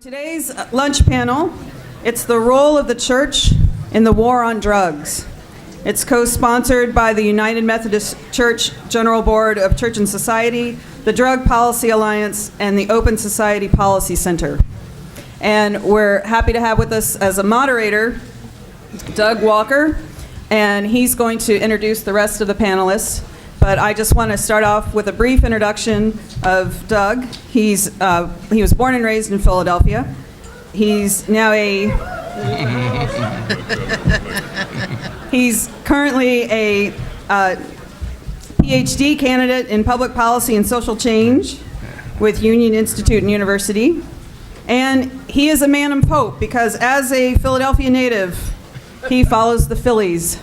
Today's lunch panel, it's the role of the church in the war on drugs. It's co-sponsored by the United Methodist Church General Board of Church and Society, the Drug Policy Alliance, and the Open Society Policy Center. And we're happy to have with us as a moderator, Doug Walker, and he's going to introduce the rest of the panelists. But I just want to start off with a brief introduction of Doug. He was born and raised in Philadelphia. He's now he's currently a PhD candidate in public policy and social change with Union Institute and University. And he is a man of hope because as a Philadelphia native, he follows the Phillies. So,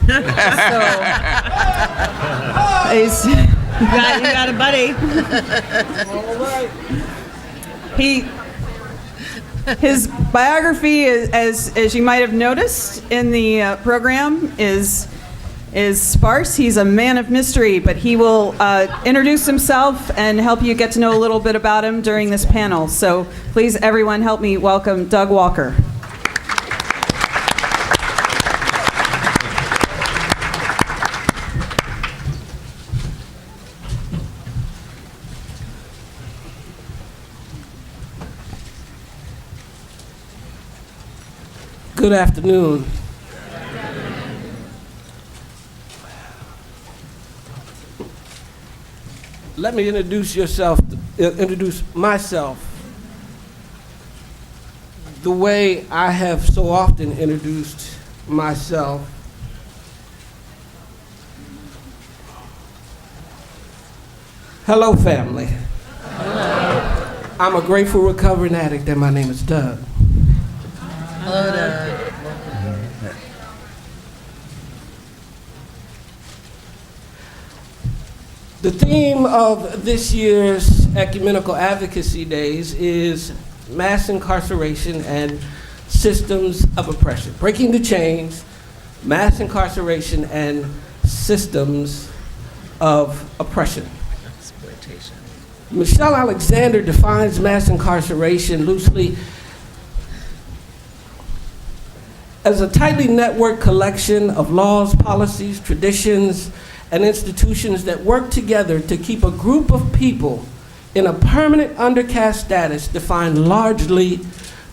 you got a buddy. All right. His biography, as you might have noticed in the program, is sparse. He's a man of mystery, but he will introduce himself and help you get to know a little bit about him during this panel. So please, everyone, help me welcome Doug Walker. Good afternoon. Let me introduce myself the way I have so often introduced myself. Hello, family. Hello. I'm a grateful recovering addict, and my name is Doug. Hello, Doug. The theme of this year's Ecumenical Advocacy Days is mass incarceration and systems of oppression. Breaking the chains, mass incarceration and systems of oppression. Exploitation. Michelle Alexander defines mass incarceration loosely as a tightly networked collection of laws, policies, traditions, and institutions that work together to keep a group of people in a permanent undercast status defined largely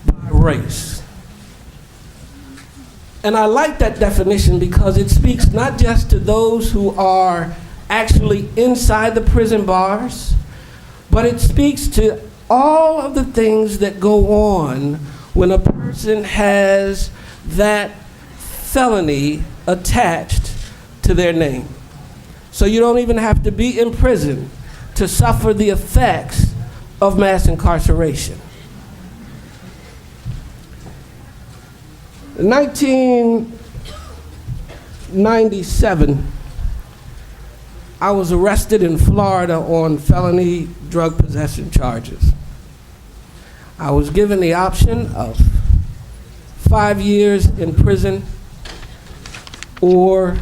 by race. And I like that definition because it speaks not just to those who are actually inside the prison bars, but it speaks to all of the things that go on when a person has that felony attached to their name. So you don't even have to be in prison to suffer the effects of mass incarceration. In 1997, I was arrested in Florida on felony drug possession charges. I was given the option of 5 years in prison or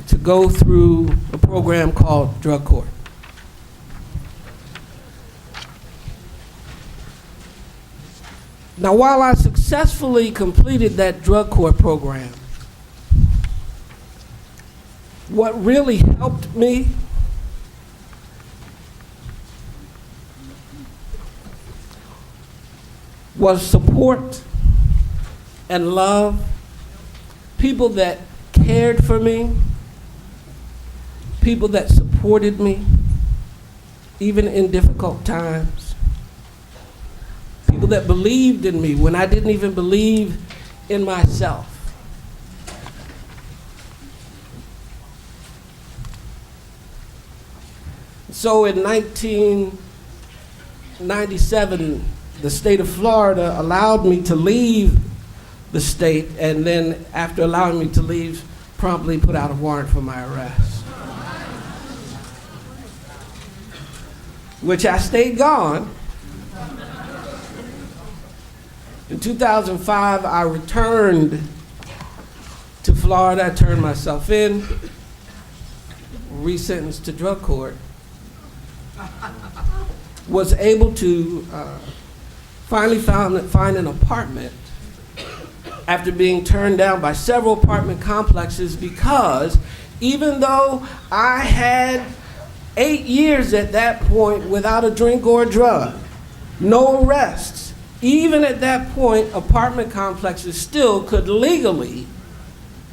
to go through a program called drug court. Now, while I successfully completed that drug court program, what really helped me was support and love, people that cared for me, people that supported me, even in difficult times, people that believed in me when I didn't even believe in myself. So in 1997, the state of Florida allowed me to leave the state, and then after allowing me to leave, promptly put out a warrant for my arrest. Which I stayed gone. In 2005, I returned to Florida. I turned myself in, resentenced to drug court, was able to finally find an apartment after being turned down by several apartment complexes, because even though I had 8 years at that point without a drink or a drug, no arrests, even at that point, apartment complexes still could legally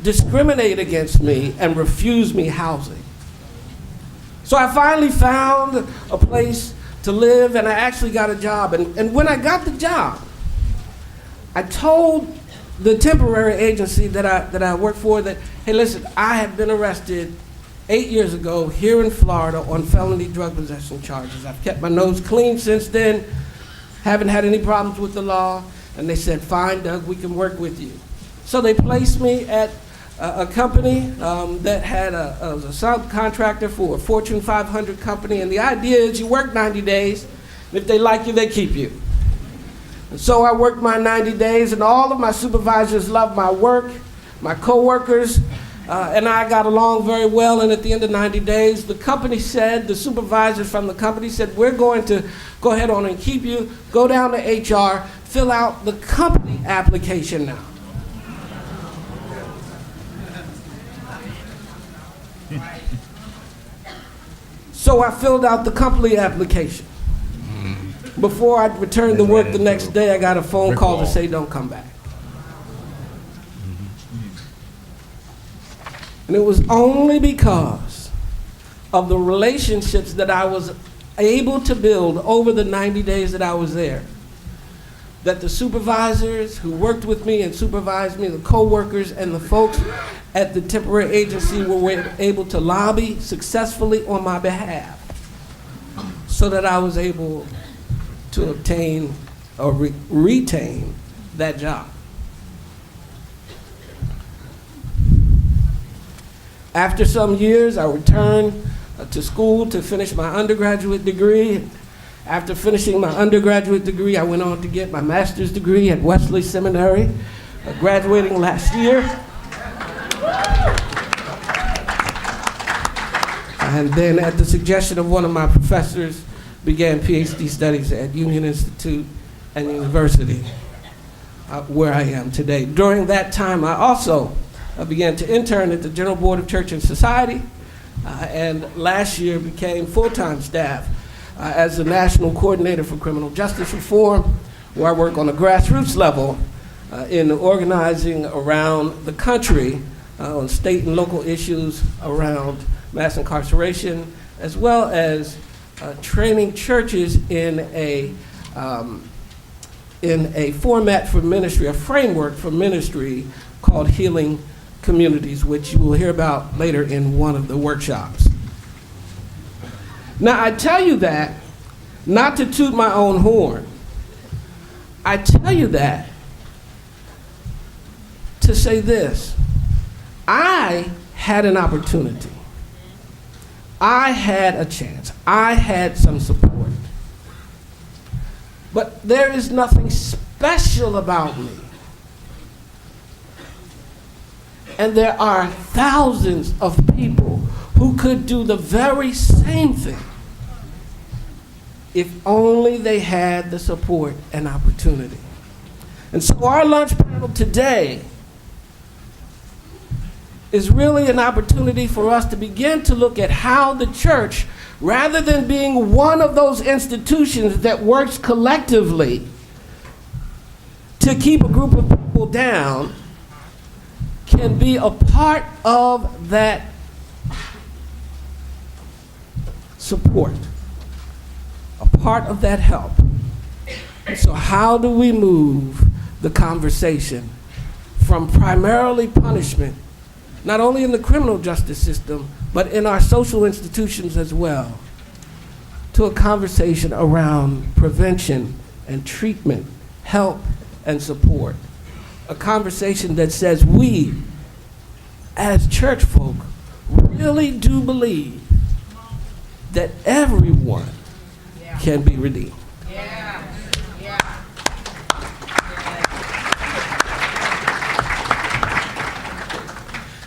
discriminate against me and refuse me housing. So I finally found a place to live, and I actually got a job. And when I got the job, I told the temporary agency that I worked for that, hey, listen, I have been arrested 8 years ago here in Florida on felony drug possession charges. I've kept my nose clean since then, haven't had any problems with the law. And they said, fine, Doug, we can work with you. So they placed me at a company that had was a subcontractor for a Fortune 500 company. And the idea is you work 90 days, and if they like you, they keep you. And so I worked my 90 days, and all of my supervisors loved my work, my coworkers, and I got along very well. And at the end of 90 days, the company said, the supervisors from the company said, we're going to go ahead on and keep you, go down to HR, fill out the company application now. So I filled out the company application. Before I returned to work the next day, I got a phone call to say, don't come back. And it was only because of the relationships that I was able to build over the 90 days that I was there, that the supervisors who worked with me and supervised me, the co-workers and the folks at the temporary agency were able to lobby successfully on my behalf so that I was able to obtain or retain that job. After some years, I returned to school to finish my undergraduate degree. After finishing my undergraduate degree, I went on to get my master's degree at Wesley Seminary, graduating last year. And then at the suggestion of one of my professors, began PhD studies at Union Institute and University, where I am today. During that time, I also began to intern at the General Board of Church and Society, and last year became full-time staff as the National Coordinator for Criminal Justice Reform, where I work on a grassroots level in organizing around the country on state and local issues around mass incarceration, as well as training churches in a format for ministry, a framework for ministry called Healing Communities, which you will hear about later in one of the workshops. Now, I tell you that not to toot my own horn. I tell you that to say this. I had an opportunity. I had a chance. I had some support. But there is nothing special about me. And there are thousands of people who could do the very same thing if only they had the support and opportunity. And so our lunch panel today is really an opportunity for us to begin to look at how the church, rather than being one of those institutions that works collectively to keep a group of people down, can be a part of that support, a part of that help. So how do we move the conversation from primarily punishment, not only in the criminal justice system, but in our social institutions as well, to a conversation around prevention and treatment, help and support? A conversation that says we, as church folk, really do believe that everyone can be redeemed.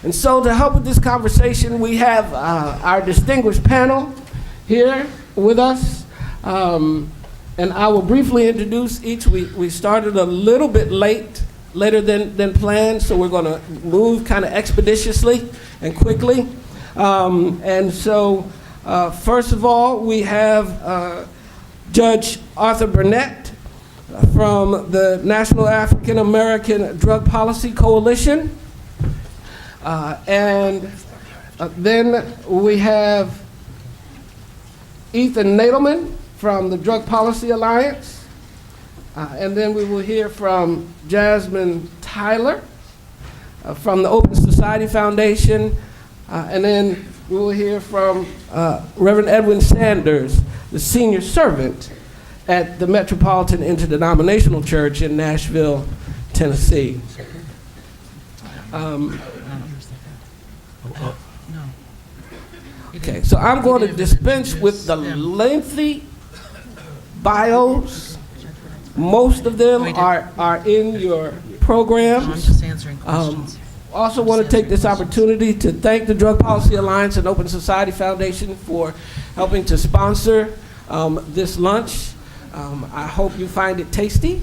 And so to help with this conversation, we have our distinguished panel here with us. And And I will briefly introduce each. We started a little bit later than planned, so we're going to move kind of expeditiously and quickly. And so, first of all, we have Judge Arthur Burnett from the National African American Drug Policy Coalition. And then we have Ethan Nadelman from the Drug Policy Alliance. And then we will hear from Jasmine Tyler from the Open Society Foundation. And then we will hear from Reverend Edwin Sanders, the senior servant at the Metropolitan Interdenominational Church in Nashville, Tennessee. Okay, so I'm going to dispense with the lengthy bios. Most of them are in your programs. I'm just answering questions. Also want to take this opportunity to thank the Drug Policy Alliance and Open Society Foundation for helping to sponsor this lunch. I hope you find it tasty.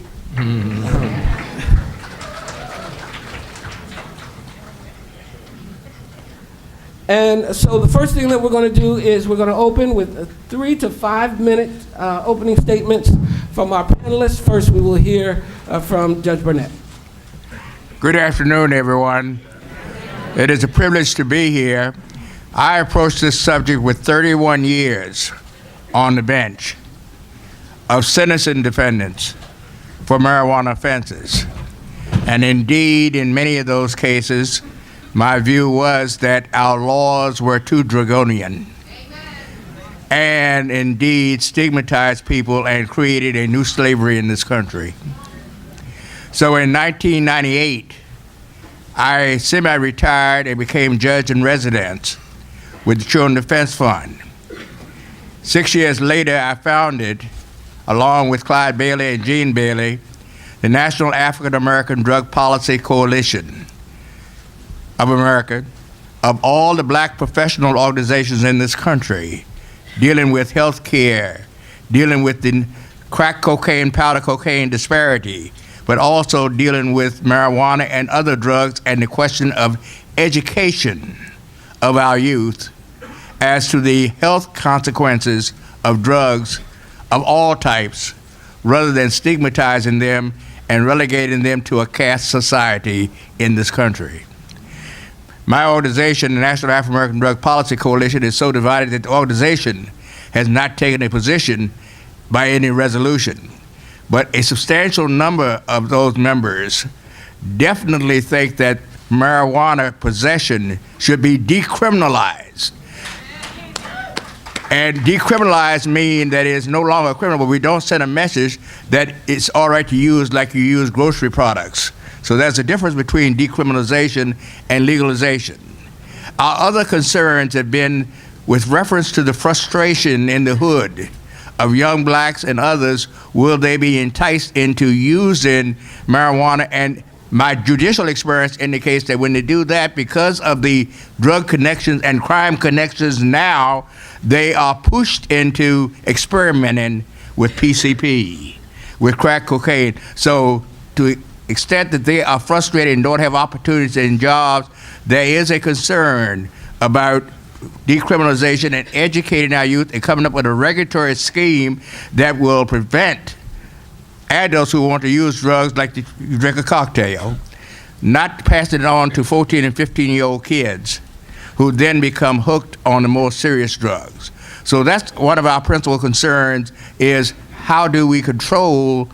And so the first thing that we're going to do is we're going to open with 3 to 5 minute opening statements from our panelists. First, we will hear from Judge Burnett. Good afternoon, everyone. It is a privilege to be here. I approached this subject with 31 years on the bench of sentencing defendants for marijuana offenses. And indeed, in many of those cases, my view was that our laws were too draconian. And indeed stigmatized people and created a new slavery in this country. So in 1998, I semi-retired and became judge in residence with the Children Defense Fund. 6 years later, I founded, along with Clyde Bailey and Gene Bailey, the National African American Drug Policy Coalition of America, of all the black professional organizations in this country, dealing with health care, dealing with the crack cocaine, powder cocaine disparity, but also dealing with marijuana and other drugs and the question of education of our youth as to the health consequences of drugs of all types, rather than stigmatizing them and relegating them to a caste society in this country. My organization, the National African American Drug Policy Coalition, is so divided that the organization has not taken a position by any resolution. But a substantial number of those members definitely think that marijuana possession should be decriminalized. And decriminalized means that it is no longer criminal, but we don't send a message that it's all right to use like you use grocery products. So there's a difference between decriminalization and legalization. Our other concerns have been with reference to the frustration in the hood of young blacks and others. Will they be enticed into using marijuana? And my judicial experience indicates that when they do that, because of the drug connections and crime connections now, they are pushed into experimenting with PCP, with crack cocaine. So to the extent that they are frustrated and don't have opportunities and jobs, there is a concern about decriminalization and educating our youth and coming up with a regulatory scheme that will prevent adults who want to use drugs like you drink a cocktail, not passing it on to 14 and 15-year-old kids who then become hooked on the more serious drugs. So that's one of our principal concerns, is how do we control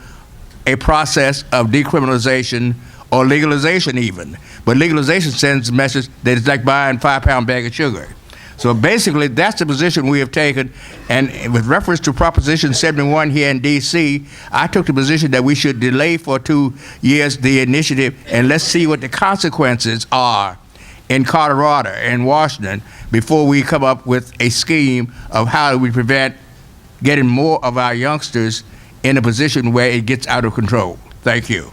a process of decriminalization or legalization even. But legalization sends a message that it's like buying a 5-pound bag of sugar. So basically, that's the position we have taken. And with reference to Proposition 71 here in D.C., I took the position that we should delay for 2 years the initiative, and let's see what the consequences are in Colorado and Washington before we come up with a scheme of how do we prevent getting more of our youngsters in a position where it gets out of control. Thank you.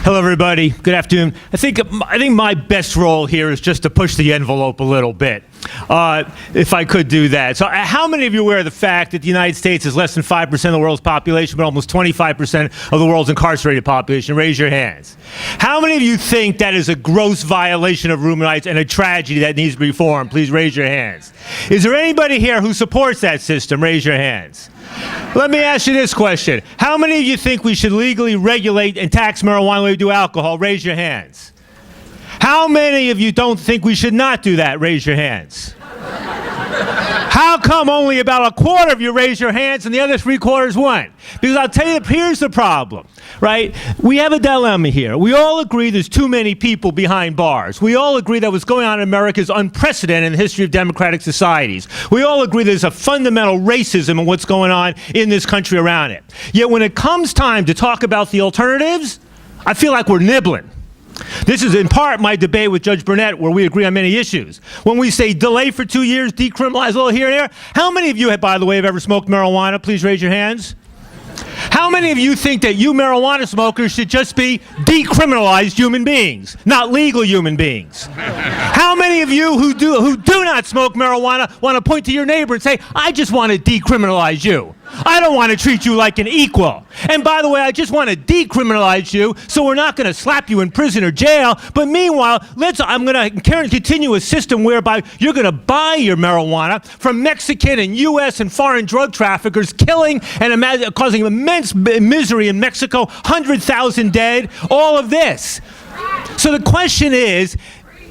Hello, everybody. Good afternoon. I think my best role here is just to push the envelope a little bit. if I could do that. So how many of you are aware of the fact that the United States is less than 5% of the world's population, but almost 25% of the world's incarcerated population? Raise your hands. How many of you think that is a gross violation of human rights and a tragedy that needs to be reformed? Please raise your hands. Is there anybody here who supports that system? Raise your hands. Let me ask you this question. How many of you think we should legally regulate and tax marijuana the way we do alcohol? Raise your hands. How many of you don't think we should not do that? Raise your hands. How come only about a quarter of you raise your hands and the other 3/4 won't? Because I'll tell you, here's the problem, right? We have a dilemma here. We all agree there's too many people behind bars. We all agree that what's going on in America is unprecedented in the history of democratic societies. We all agree there's a fundamental racism in what's going on in this country around it. Yet when it comes time to talk about the alternatives, I feel like we're nibbling. This is in part my debate with Judge Burnett, where we agree on many issues. When we say delay for 2 years, decriminalize a little here and there, how many of you, by the way, have ever smoked marijuana? Please raise your hands. How many of you think that you marijuana smokers should just be decriminalized human beings, not legal human beings? How many of you who do not smoke marijuana want to point to your neighbor and say, I just want to decriminalize you. I don't want to treat you like an equal. And by the way, I just want to decriminalize you, so we're not going to slap you in prison or jail. But meanwhile, I'm going to continue a system whereby you're going to buy your marijuana from Mexican and U.S. and foreign drug traffickers, killing and causing immense misery in Mexico, 100,000 dead, all of this. So the question is,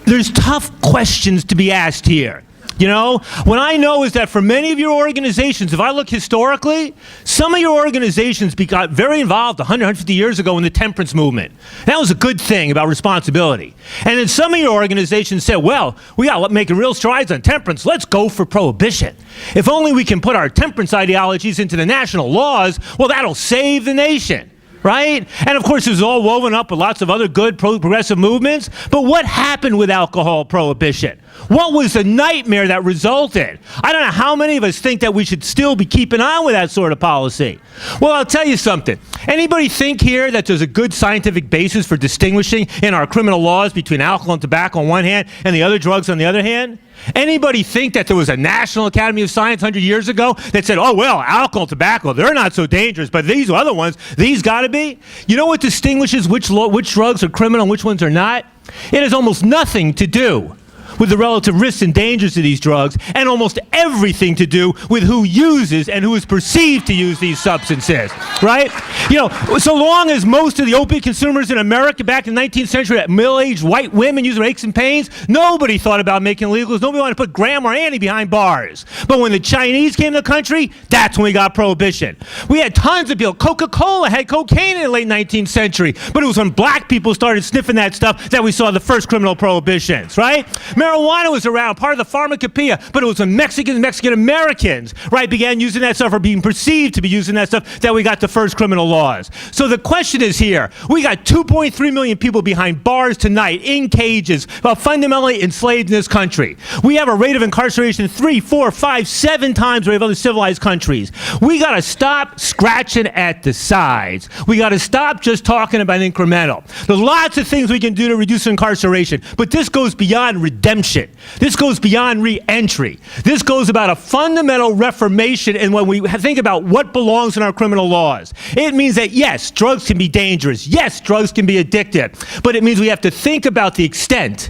there's tough questions to be asked here. You know, what I know is that for many of your organizations, if I look historically, some of your organizations got very involved 100, 150 years ago in the temperance movement. That was a good thing about responsibility. And then some of your organizations said, well, we got to make real strides on temperance. Let's go for prohibition. If only we can put our temperance ideologies into the national laws, well, that'll save the nation. Right? And of course, it was all woven up with lots of other good progressive movements. But what happened with alcohol prohibition? What was the nightmare that resulted? I don't know how many of us think that we should still be keeping on with that sort of policy. Well, I'll tell you something. Anybody think here that there's a good scientific basis for distinguishing in our criminal laws between alcohol and tobacco on one hand and the other drugs on the other hand? Anybody think that there was a National Academy of Science 100 years ago that said, oh, well, alcohol, tobacco, they're not so dangerous, but these other ones, these got to be? You know what distinguishes which drugs are criminal and which ones are not? It has almost nothing to do with the relative risks and dangers of these drugs, and almost everything to do with who uses and who is perceived to use these substances, right? You know, so long as most of the opiate consumers in America back in the 19th century had middle-aged white women using aches and pains, nobody thought about making illegals. Nobody wanted to put Graham or Annie behind bars. But when the Chinese came to the country, that's when we got prohibition. We had tons of people. Coca-Cola had cocaine in the late 19th century, but it was when black people started sniffing that stuff that we saw the first criminal prohibitions, right? Marijuana was around, part of the pharmacopoeia, but it was when Mexican-Americans, right, began using that stuff or being perceived to be using that stuff that we got the first criminal laws. So the question is here, we got 2.3 million people behind bars tonight, in cages, fundamentally enslaved in this country. We have a rate of incarceration 3, 4, 5, 7 times the rate of other civilized countries. We got to stop scratching at the sides. We got to stop just talking about incremental. There's lots of things we can do to reduce incarceration, but this goes beyond redemption. This goes beyond re-entry. This goes about a fundamental reformation in when we think about what belongs in our criminal laws. It means that, yes, drugs can be dangerous. Yes, drugs can be addictive. But it means we have to think about the extent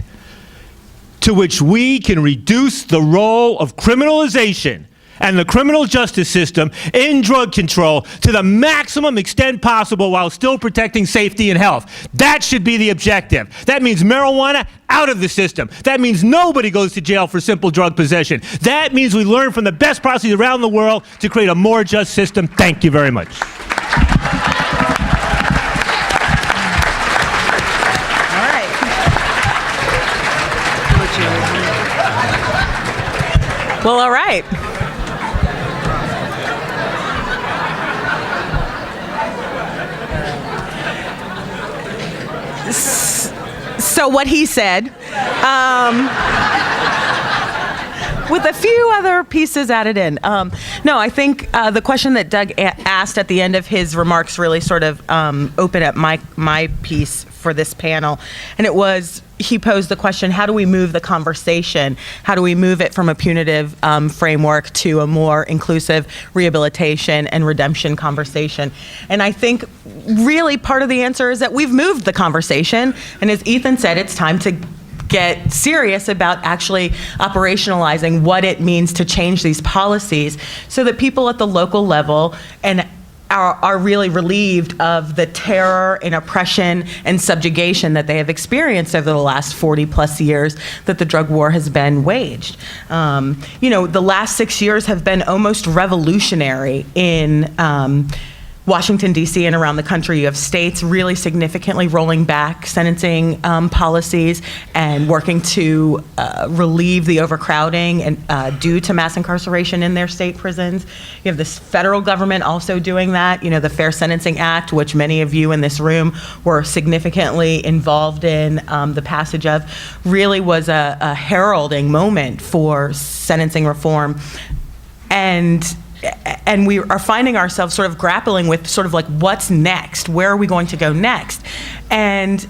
to which we can reduce the role of criminalization and the criminal justice system in drug control to the maximum extent possible while still protecting safety and health. That should be the objective. That means marijuana out of the system. That means nobody goes to jail for simple drug possession. That means we learn from the best processes around the world to create a more just system. Thank you very much. All right. Well, all right. So what he said, with a few other pieces added in. No, I think the question that Doug asked at the end of his remarks really sort of opened up my piece for this panel, and it was, he posed the question, how do we move the conversation? How do we move it from a punitive framework to a more inclusive rehabilitation and redemption conversation? And I think really part of the answer is that we've moved the conversation, and as Ethan said, it's time to get serious about actually operationalizing what it means to change these policies so that people at the local level and are really relieved of the terror and oppression and subjugation that they have experienced over the last 40 plus years that the drug war has been waged. The last 6 years have been almost revolutionary in Washington, D.C. and around the country. You have states really significantly rolling back sentencing policies and working to relieve the overcrowding and due to mass incarceration in their state prisons. You have this federal government also doing that. The Fair Sentencing Act, which many of you in this room were significantly involved in the passage of, really was a heralding moment for sentencing reform. And we are finding ourselves sort of grappling with sort of like, what's next? Where are we going to go next? And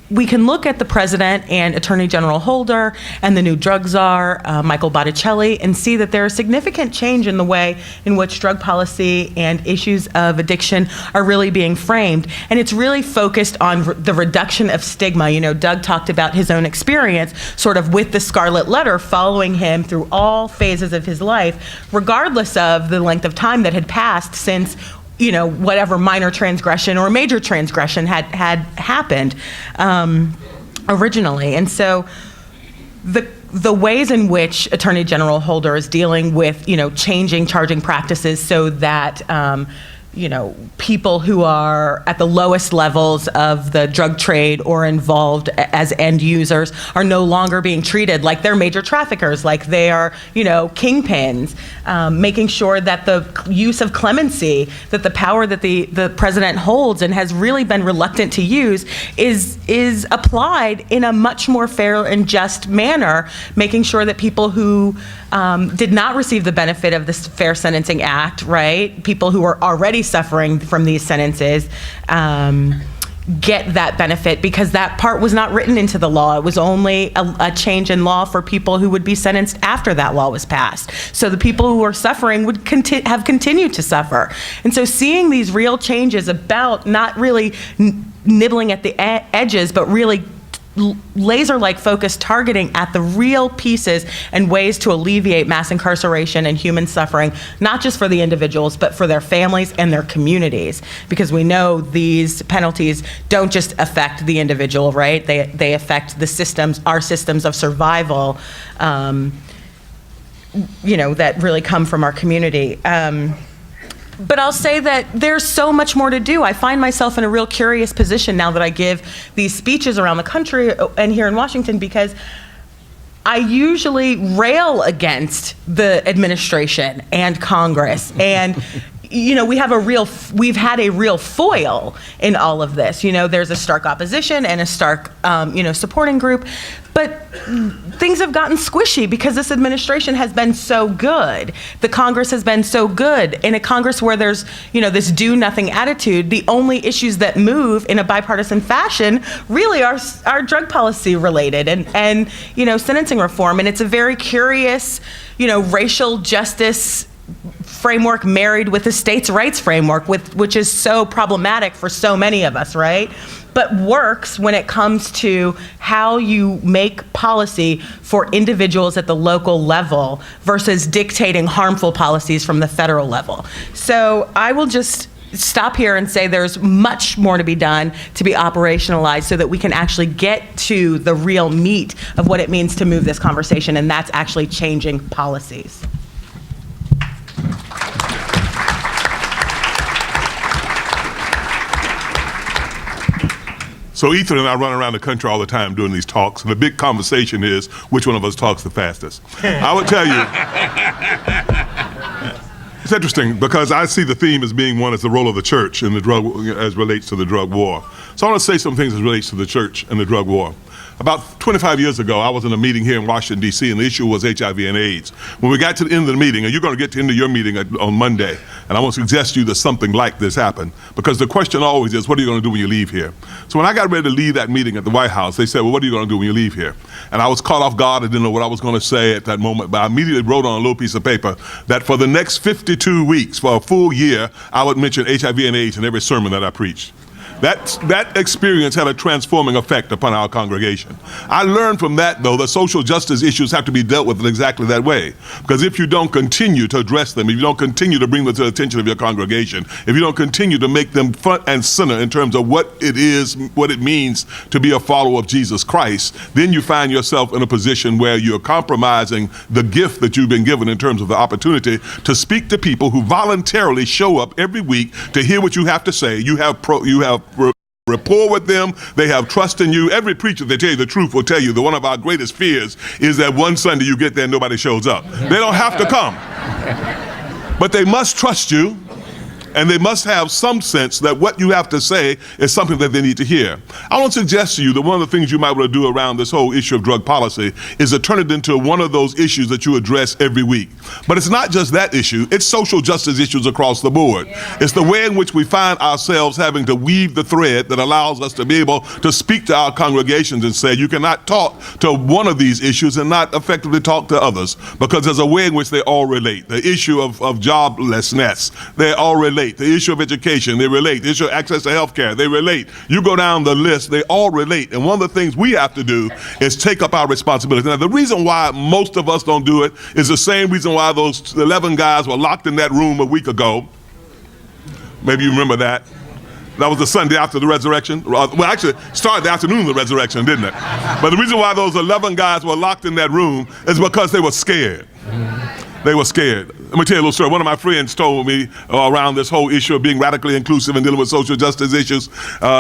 we can look at the president and Attorney General Holder and the new drug czar, Michael Botticelli, and see that there is significant change in the way in which drug policy and issues of addiction are really being framed. And it's really focused on the reduction of stigma. Doug talked about his own experience sort of with the Scarlet Letter following him through all phases of his life, regardless of the length of time that had passed since whatever minor transgression or major transgression had happened originally. And so the ways in which Attorney General Holder is dealing with, changing charging practices so that people who are at the lowest levels of the drug trade or involved as end users are no longer being treated like they're major traffickers, like they are, kingpins, making sure that the use of clemency, that the power that the president holds and has really been reluctant to use is applied in a much more fair and just manner, making sure that people who did not receive the benefit of this Fair Sentencing Act, right, people who are already suffering from these sentences, get that benefit, because that part was not written into the law. It was only a change in law for people who would be sentenced after that law was passed. So the people who are suffering would have continued to suffer. And so seeing these real changes about not really nibbling at the edges, but really laser-like focus targeting at the real pieces and ways to alleviate mass incarceration and human suffering, not just for the individuals, but for their families and their communities. Because we know these penalties don't just affect the individual, right? They affect the systems, our systems of survival, that really come from our community. But I'll say that there's so much more to do. I find myself in a real curious position now that I give these speeches around the country and here in Washington, because I usually rail against the administration and Congress. And we've had a real foil in all of this. There's a stark opposition and a stark, supporting group. But things have gotten squishy because this administration has been so good. The Congress has been so good. In a Congress where there's, this do-nothing attitude, the only issues that move in a bipartisan fashion really are drug policy related and sentencing reform. And it's a very curious, racial justice framework married with the states' rights framework, which is so problematic for so many of us, right? But works when it comes to how you make policy for individuals at the local level versus dictating harmful policies from the federal level. So I will just stop here and say there's much more to be done, to be operationalized, so that we can actually get to the real meat of what it means to move this conversation, and that's actually changing policies. So Ethan and I run around the country all the time doing these talks, and the big conversation is which one of us talks the fastest. I would tell you, it's interesting because I see the theme as being one as the role of the church in the drug, as relates to the drug war. So I want to say some things as relates to the church and the drug war. About 25 years ago, I was in a meeting here in Washington, D.C., and the issue was HIV and AIDS. When we got to the end of the meeting, and you're going to get to the end of your meeting on Monday, and I want to suggest to you that something like this happened, because the question always is, what are you going to do when you leave here? So when I got ready to leave that meeting at the White House, they said, well, what are you going to do when you leave here? And I was caught off guard. I didn't know what I was going to say at that moment, but I immediately wrote on a little piece of paper that for the next 52 weeks, for a full year, I would mention HIV and AIDS in every sermon that I preached. That experience had a transforming effect upon our congregation. I learned from that, though, that social justice issues have to be dealt with in exactly that way. Because if you don't continue to address them, if you don't continue to bring them to the attention of your congregation, if you don't continue to make them front and center in terms of what it is, what it means to be a follower of Jesus Christ, then you find yourself in a position where you're compromising the gift that you've been given in terms of the opportunity to speak to people who voluntarily show up every week to hear what you have to say. You have rapport with them. They have trust in you. Every preacher, they tell you the truth, will tell you that one of our greatest fears is that one Sunday you get there and nobody shows up. They don't have to come, but they must trust you, and they must have some sense that what you have to say is something that they need to hear. I want to suggest to you that one of the things you might want to do around this whole issue of drug policy is to turn it into one of those issues that you address every week. But it's not just that issue, it's social justice issues across the board. It's the way in which we find ourselves having to weave the thread that allows us to be able to speak to our congregations and say, you cannot talk to one of these issues and not effectively talk to others, because there's a way in which they all relate. The issue of joblessness, they all relate. The issue of education, they relate. The issue of access to health care, they relate. You go down the list, they all relate. And one of the things we have to do is take up our responsibility. Now, the reason why most of us don't do it is the same reason why those 11 guys were locked in that room a week ago. Maybe you remember that. That was the Sunday after the resurrection. Well, actually, started the afternoon of the resurrection, didn't it? But the reason why those 11 guys were locked in that room is because they were scared. They were scared. Let me tell you a little story. One of my friends told me around this whole issue of being radically inclusive and dealing with social justice issues.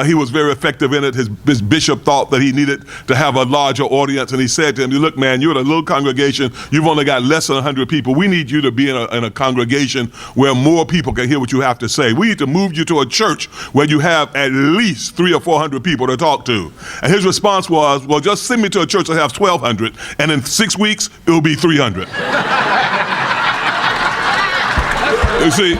He was very effective in it. His bishop thought that he needed to have a larger audience, and he said to him, look, man, you're in a little congregation. You've only got less than 100 people. We need you to be in a congregation where more people can hear what you have to say. We need to move you to a church where you have at least 300 or 400 people to talk to. And his response was, well, just send me to a church that has 1,200, and in 6 weeks, it will be 300. You see,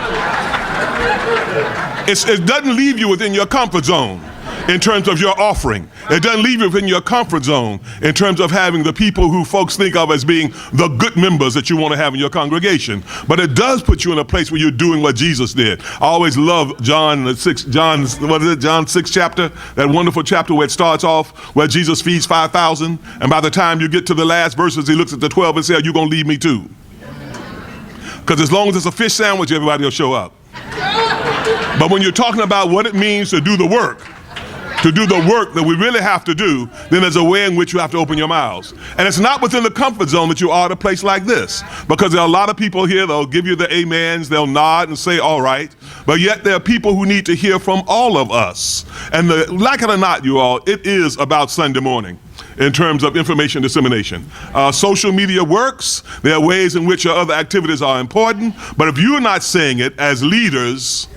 it doesn't leave you within your comfort zone in terms of your offering. It doesn't leave you within your comfort zone in terms of having the people who folks think of as being the good members that you want to have in your congregation. But it does put you in a place where you're doing what Jesus did. I always love John 6 chapter, that wonderful chapter where it starts off where Jesus feeds 5,000, and by the time you get to the last verses, he looks at the 12 and says, "You're going to leave me too." Because as long as it's a fish sandwich, everybody will show up. But when you're talking about what it means to do the work that we really have to do, then there's a way in which you have to open your mouths. And it's not within the comfort zone that you are at a place like this. Because there are a lot of people here, they'll give you the amens, they'll nod and say, all right. But yet there are people who need to hear from all of us. And like it or not, you all, it is about Sunday morning in terms of information dissemination. Social media works. There are ways in which your other activities are important. But if you're not saying it as leaders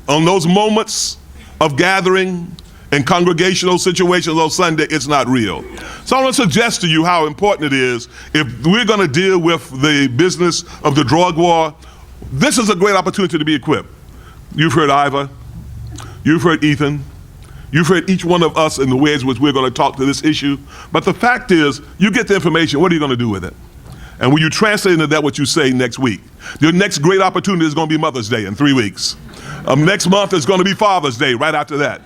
on those moments of gathering and congregational situations on Sunday, it's not real. So I want to suggest to you how important it is if we're going to deal with the business of the drug war. This is a great opportunity to be equipped. You've heard Iva. You've heard Ethan. You've heard each one of us in the ways in which we're going to talk to this issue. But the fact is, you get the information. What are you going to do with it? And will you translate into that what you say next week? Your next great opportunity is going to be Mother's Day in 3 weeks. Next month is going to be Father's Day right after that.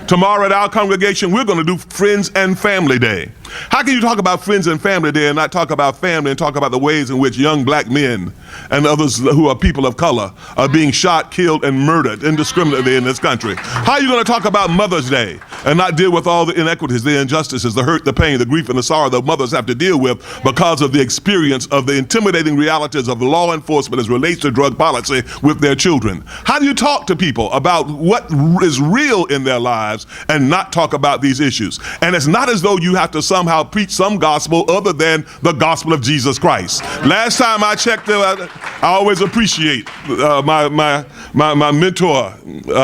Tomorrow at our congregation, we're going to do Friends and Family Day. How can you talk about Friends and Family Day and not talk about family and talk about the ways in which young black men and others who are people of color are being shot, killed, and murdered indiscriminately in this country? How are you going to talk about Mother's Day and not deal with all the inequities, the injustices, the hurt, the pain, the grief, and the sorrow that mothers have to deal with because of the experience of the intimidating realities of law enforcement as relates to drug policy with their children? How do you talk to people about what is real in their lives lives and not talk about these issues. And it's not as though you have to somehow preach some gospel other than the gospel of Jesus Christ. Last time I checked, I always appreciate my mentor,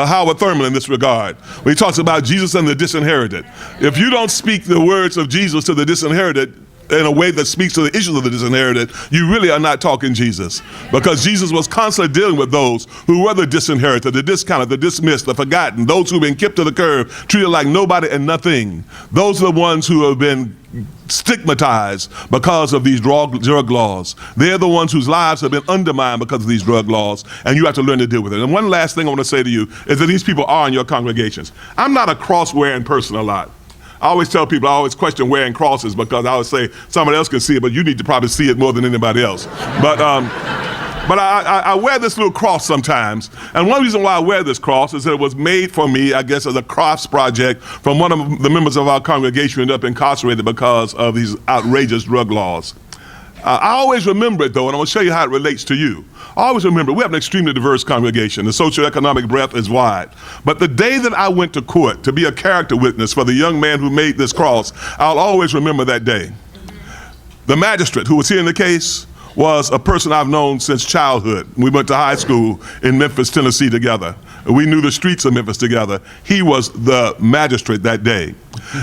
Howard Thurman, in this regard, when he talks about Jesus and the disinherited. If you don't speak the words of Jesus to the disinherited in a way that speaks to the issues of the disinherited, you really are not talking Jesus. Because Jesus was constantly dealing with those who were the disinherited, the discounted, the dismissed, the forgotten, those who've been kicked to the curb, treated like nobody and nothing. Those are the ones who have been stigmatized because of these drug laws. They're the ones whose lives have been undermined because of these drug laws, and you have to learn to deal with it. And one last thing I want to say to you is that these people are in your congregations. I'm not a cross-wearing person a lot. I always tell people, I always question wearing crosses because I always say somebody else can see it, but you need to probably see it more than anybody else. But I wear this little cross sometimes, and one reason why I wear this cross is that it was made for me, I guess, as a crafts project from one of the members of our congregation who ended up incarcerated because of these outrageous drug laws. I always remember it, though, and I'm going to show you how it relates to you. I always remember, we have an extremely diverse congregation. The socioeconomic breadth is wide. But the day that I went to court to be a character witness for the young man who made this cross, I'll always remember that day. The magistrate who was hearing the case was a person I've known since childhood. We went to high school in Memphis, Tennessee together. We knew the streets of Memphis together. He was the magistrate that day.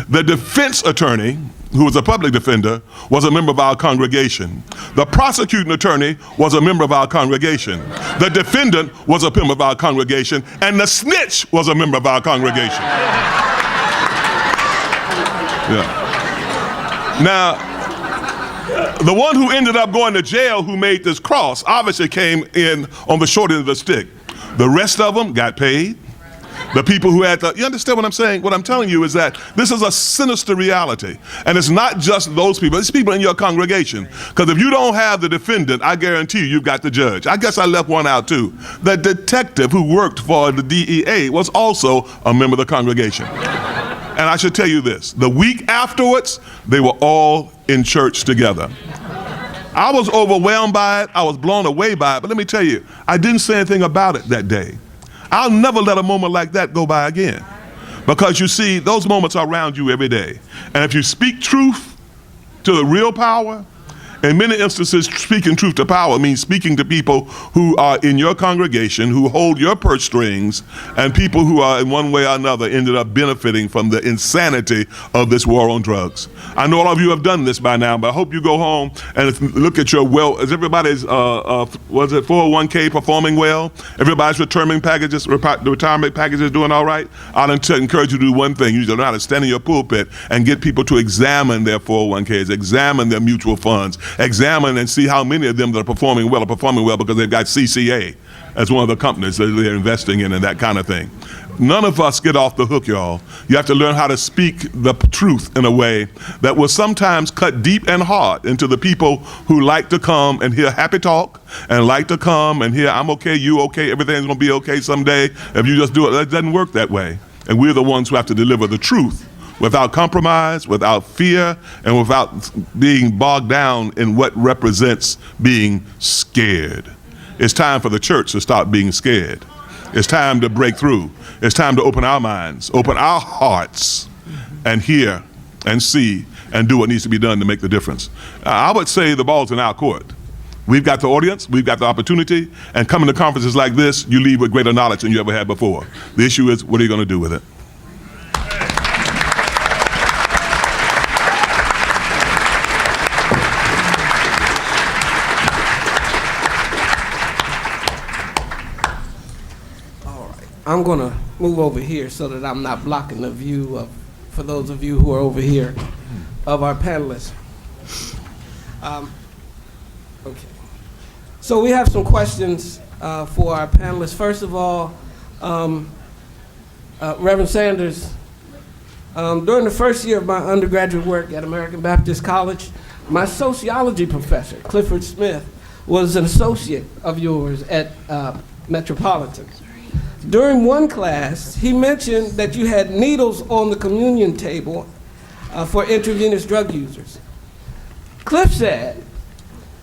The defense attorney, who was a public defender, was a member of our congregation. The prosecuting attorney was a member of our congregation. The defendant was a member of our congregation, and the snitch was a member of our congregation. Yeah. Now, the one who ended up going to jail who made this cross obviously came in on the short end of the stick. The rest of them got paid. The people who had you understand what I'm saying? What I'm telling you is that this is a sinister reality. And it's not just those people, it's people in your congregation. Because if you don't have the defendant, I guarantee you've got the judge. I guess I left one out too. The detective who worked for the DEA was also a member of the congregation. And I should tell you this, the week afterwards, they were all in church together. I was overwhelmed by it, I was blown away by it, but let me tell you, I didn't say anything about it that day. I'll never let a moment like that go by again. Because you see, those moments are around you every day. And if you speak truth to the real power, in many instances, speaking truth to power means speaking to people who are in your congregation, who hold your purse strings, and people who are in one way or another ended up benefiting from the insanity of this war on drugs. I know all of you have done this by now, but I hope you go home and look at your is everybody's, was it 401k performing well? Everybody's retirement packages doing all right? I'd encourage you to do one thing. You need to learn how to stand in your pulpit and get people to examine their 401ks, examine their mutual funds, examine and see how many of them that are performing well because they've got CCA as one of the companies that they're investing in and that kind of thing. None of us get off the hook, y'all. You have to learn how to speak the truth in a way that will sometimes cut deep and hard into the people who like to come and hear happy talk and like to come and hear, I'm okay, you okay, everything's gonna be okay someday. If you just do it, it doesn't work that way. And we're the ones who have to deliver the truth without compromise, without fear, and without being bogged down in what represents being scared. It's time for the church to stop being scared. It's time to break through. It's time to open our minds, open our hearts, and hear and see and do what needs to be done to make the difference. I would say the ball's in our court. We've got the audience, we've got the opportunity, and coming to conferences like this, you leave with greater knowledge than you ever had before. The issue is, what are you going to do with it? I'm going to move over here so that I'm not blocking the view of, for those of you who are over here, of our panelists. Okay. So we have some questions for our panelists. First of all, Reverend Sanders, during the first year of my undergraduate work at American Baptist College, my sociology professor, Clifford Smith, was an associate of yours at Metropolitan. During one class, he mentioned that you had needles on the communion table for intravenous drug users. Cliff said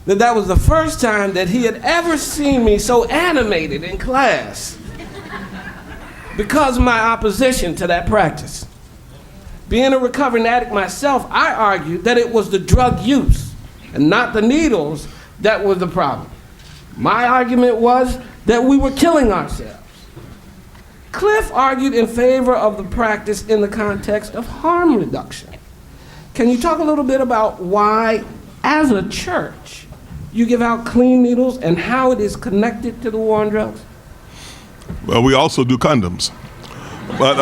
that that was the first time that he had ever seen me so animated in class. because of my opposition to that practice. Being a recovering addict myself, I argued that it was the drug use and not the needles that was the problem. My argument was that we were killing ourselves. Cliff argued in favor of the practice in the context of harm reduction. Can you talk a little bit about why, as a church, you give out clean needles and how it is connected to the war on drugs? Well, we also do condoms. But,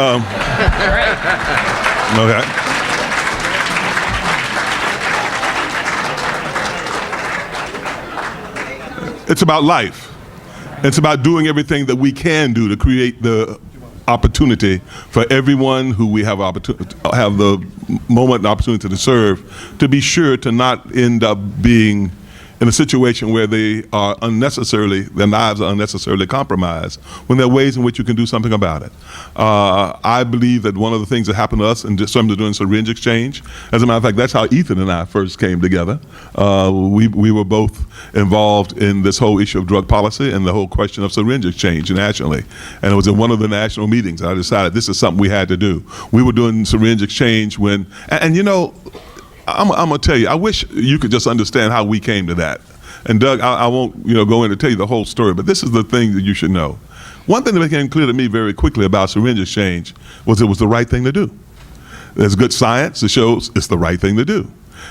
okay. It's about life. It's about doing everything that we can do to create the opportunity for everyone who we have the moment and opportunity to serve to be sure to not end up being in a situation where their lives are unnecessarily compromised, when there are ways in which you can do something about it. I believe that one of the things that happened to us in terms of doing syringe exchange, as a matter of fact, that's how Ethan and I first came together. We were both involved in this whole issue of drug policy and the whole question of syringe exchange nationally. And it was in one of the national meetings I decided this is something we had to do. We were doing syringe exchange when, and you know, I'm gonna tell you, I wish you could just understand how we came to that. And Doug, I won't go in to tell you the whole story, but this is the thing that you should know. One thing that became clear to me very quickly about syringe exchange was it was the right thing to do. There's good science that shows it's the right thing to do.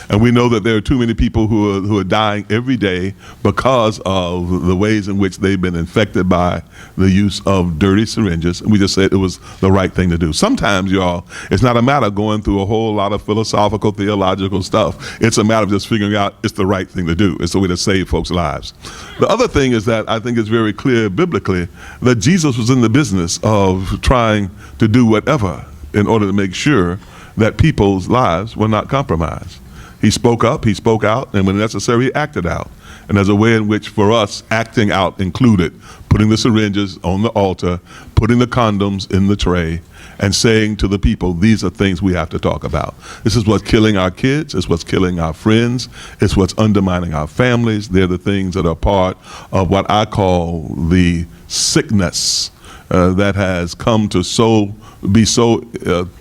And we know that there are too many people who are dying every day because of the ways in which they've been infected by the use of dirty syringes. And we just said it was the right thing to do. Sometimes, y'all, it's not a matter of going through a whole lot of philosophical, theological stuff. It's a matter of just figuring out it's the right thing to do. It's the way to save folks' lives. The other thing is that I think it's very clear biblically that Jesus was in the business of trying to do whatever in order to make sure that people's lives were not compromised. He spoke up, he spoke out, and when necessary, he acted out. And there's a way in which, for us, acting out included putting the syringes on the altar, putting the condoms in the tray, and saying to the people, these are things we have to talk about. This is what's killing our kids, it's what's killing our friends, it's what's undermining our families. They're the things that are part of what I call the sickness that has come to be so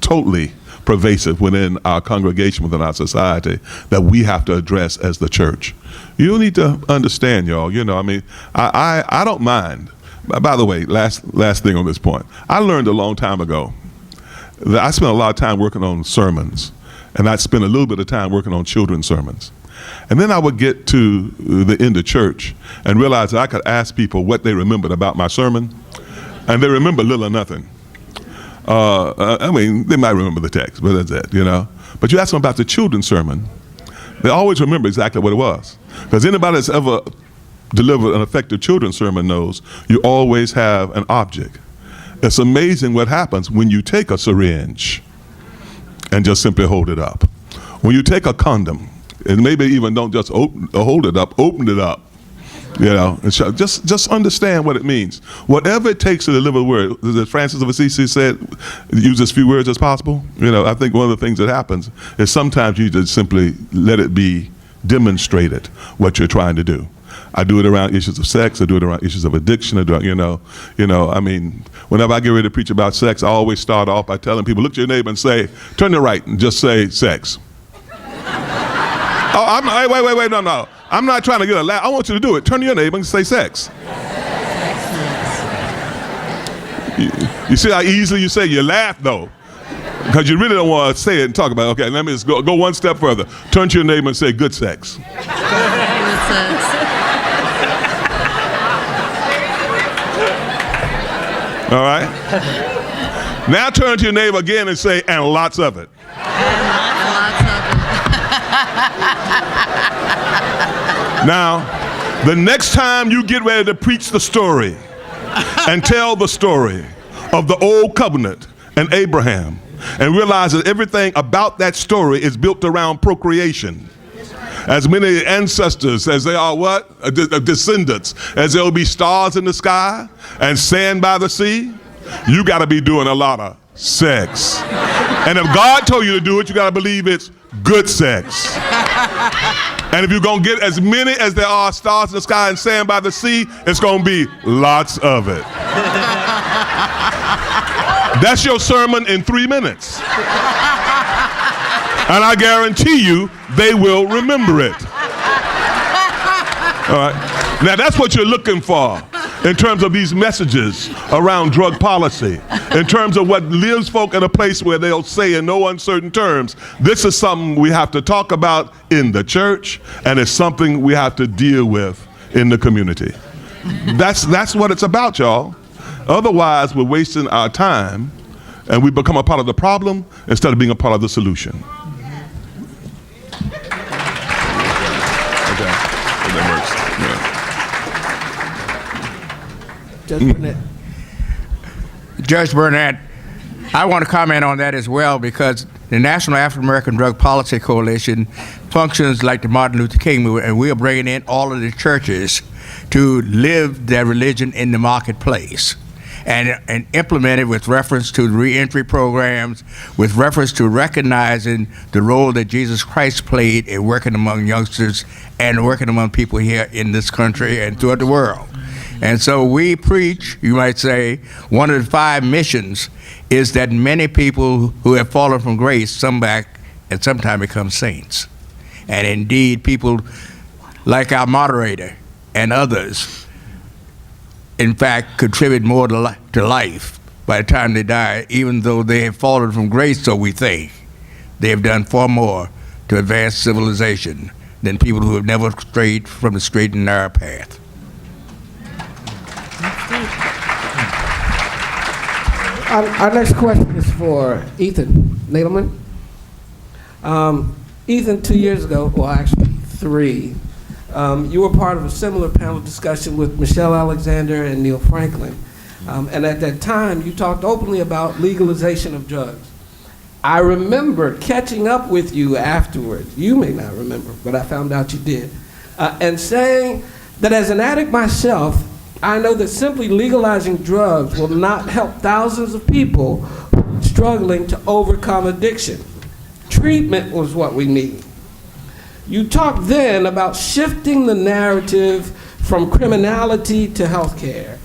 totally pervasive within our congregation, within our society, that we have to address as the church. You need to understand, y'all, I don't mind. By the way, last thing on this point, I learned a long time ago that I spent a lot of time working on sermons, and I'd spend a little bit of time working on children's sermons. And then I would get to the end of church and realize that I could ask people what they remembered about my sermon, and they remember little or nothing. They might remember the text, but that's it, But you ask them about the children's sermon, they always remember exactly what it was. Because anybody that's ever delivered an effective children's sermon knows you always have an object. It's amazing what happens when you take a syringe and just simply hold it up. When you take a condom, and maybe even don't just hold it up, open it up. And just understand what it means. Whatever it takes to deliver the word, as Francis of Assisi said, use as few words as possible. I think one of the things that happens is sometimes you just simply let it be demonstrated what you're trying to do. I do it around issues of sex. I do it around issues of addiction. Whenever I get ready to preach about sex, I always start off by telling people, look to your neighbor and say, turn to right and just say sex. Wait, no. I'm not trying to get a laugh. I want you to do it. Turn to your neighbor and say sex. You see how easily you say you laugh, though? Because you really don't want to say it and talk about it. Okay, let me just go one step further. Turn to your neighbor and say good sex. Good sex. All right? Now turn to your neighbor again and say, and lots of it. Now, the next time you get ready to preach the story and tell the story of the old covenant and Abraham, and realize that everything about that story is built around procreation. As many ancestors as there are descendants, as there will be stars in the sky and sand by the sea, you got to be doing a lot of sex. And if God told you to do it, you got to believe it's good sex. And if you're going to get as many as there are stars in the sky and sand by the sea, it's going to be lots of it. That's your sermon in 3 minutes. And I guarantee you, they will remember it. All right. Now, that's what you're looking for in terms of these messages around drug policy, in terms of what leaves folk in a place where they'll say in no uncertain terms, this is something we have to talk about in the church, and it's something we have to deal with in the community. That's what it's about, y'all. Otherwise, we're wasting our time, and we become a part of the problem instead of being a part of the solution. Judge Burnett. Judge Burnett, I want to comment on that as well, because the National African American Drug Policy Coalition functions like the Martin Luther King movement, and we are bringing in all of the churches to live their religion in the marketplace and implement it with reference to reentry programs, with reference to recognizing the role that Jesus Christ played in working among youngsters and working among people here in this country and throughout the world. And so we preach, you might say, one of the 5 missions is that many people who have fallen from grace come back and sometimes become saints. And indeed, people like our moderator and others, in fact, contribute more to life by the time they die, even though they have fallen from grace, so we think. They have done far more to advance civilization than people who have never strayed from the straight and narrow path. Our next question is for Ethan Nadelman. Ethan, 2 years ago, well, actually 3, you were part of a similar panel discussion with Michelle Alexander and Neil Franklin. And at that time, you talked openly about legalization of drugs. I remember catching up with you afterwards. You may not remember, but I found out you did. And saying that as an addict myself, I know that simply legalizing drugs will not help thousands of people struggling to overcome addiction. Treatment was what we need. You talked then about shifting the narrative from criminality to healthcare.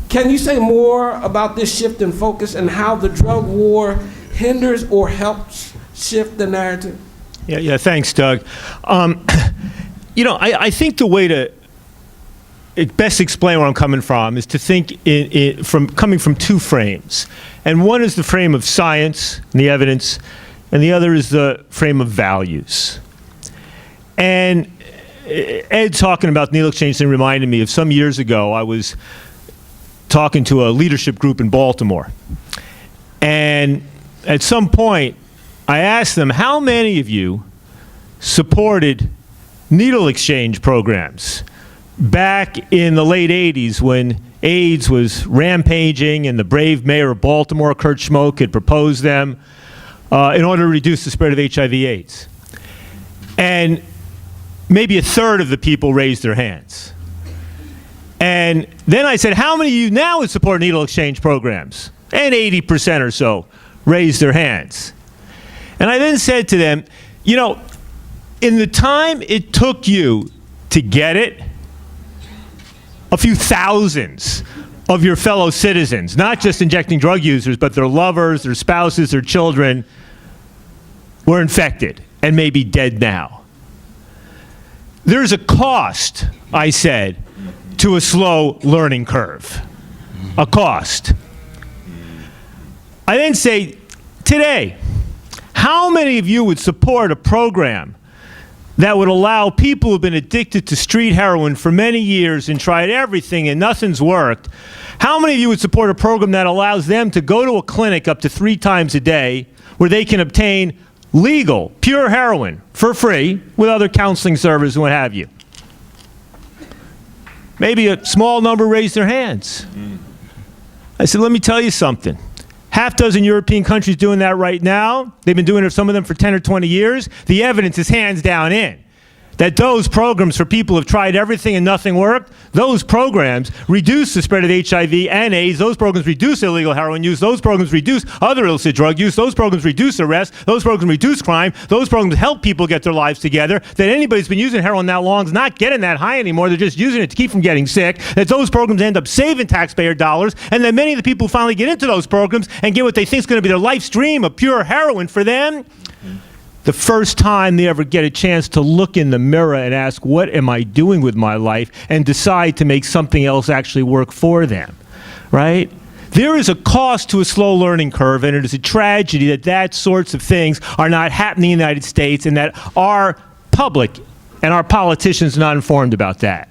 Can you say more about this shift in focus and how the drug war hinders or helps shift the narrative? Yeah, thanks, Doug. I think the way to best explain where I'm coming from is to think coming from 2 frames. And one is the frame of science and the evidence, and the other is the frame of values. And Ed talking about needle exchange thing reminded me of some years ago. I was talking to a leadership group in Baltimore. And at some point, I asked them, how many of you supported needle exchange programs back in the late 80s when AIDS was rampaging and the brave mayor of Baltimore, Kurt Schmoke, had proposed them in order to reduce the spread of HIV/AIDS? And maybe a third of the people raised their hands. And then I said, how many of you now would support needle exchange programs? And 80% or so raised their hands. And I then said to them, in the time it took you to get it, a few thousands of your fellow citizens, not just injecting drug users, but their lovers, their spouses, their children, were infected and may be dead now. There's a cost, I said, to a slow learning curve. A cost. I then say, today, how many of you would support a program that would allow people who've been addicted to street heroin for many years and tried everything and nothing's worked? How many of you would support a program that allows them to go to a clinic up to 3 times a day where they can obtain legal, pure heroin for free with other counseling services and what have you? Maybe a small number raised their hands. I said, let me tell you something. Half dozen European countries doing that right now. They've been doing it, some of them, for 10 or 20 years. The evidence is hands down in. that those programs for people who have tried everything and nothing worked, those programs reduce the spread of HIV and AIDS, those programs reduce illegal heroin use, those programs reduce other illicit drug use, those programs reduce arrests, those programs reduce crime, those programs help people get their lives together, that anybody who's been using heroin that long is not getting that high anymore, they're just using it to keep from getting sick, that those programs end up saving taxpayer dollars, and that many of the people who finally get into those programs and get what they think is going to be their life stream of pure heroin for them, the first time they ever get a chance to look in the mirror and ask, what am I doing with my life, and decide to make something else actually work for them, right? There is a cost to a slow learning curve, and it is a tragedy that sorts of things are not happening in the United States, and that our public and our politicians are not informed about that.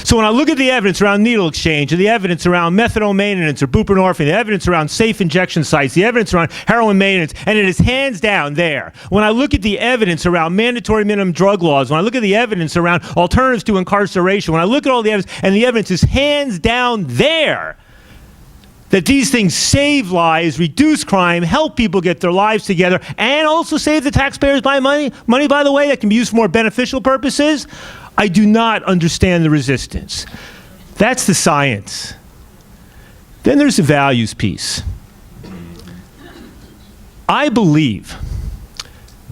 So when I look at the evidence around needle exchange, or the evidence around methadone maintenance or buprenorphine, the evidence around safe injection sites, the evidence around heroin maintenance, and it is hands down there. When I look at the evidence around mandatory minimum drug laws, when I look at the evidence around alternatives to incarceration, when I look at all the evidence, and the evidence is hands down there, that these things save lives, reduce crime, help people get their lives together, and also save the taxpayers money, by the way, that can be used for more beneficial purposes, I do not understand the resistance. That's the science. Then there's the values piece. I believe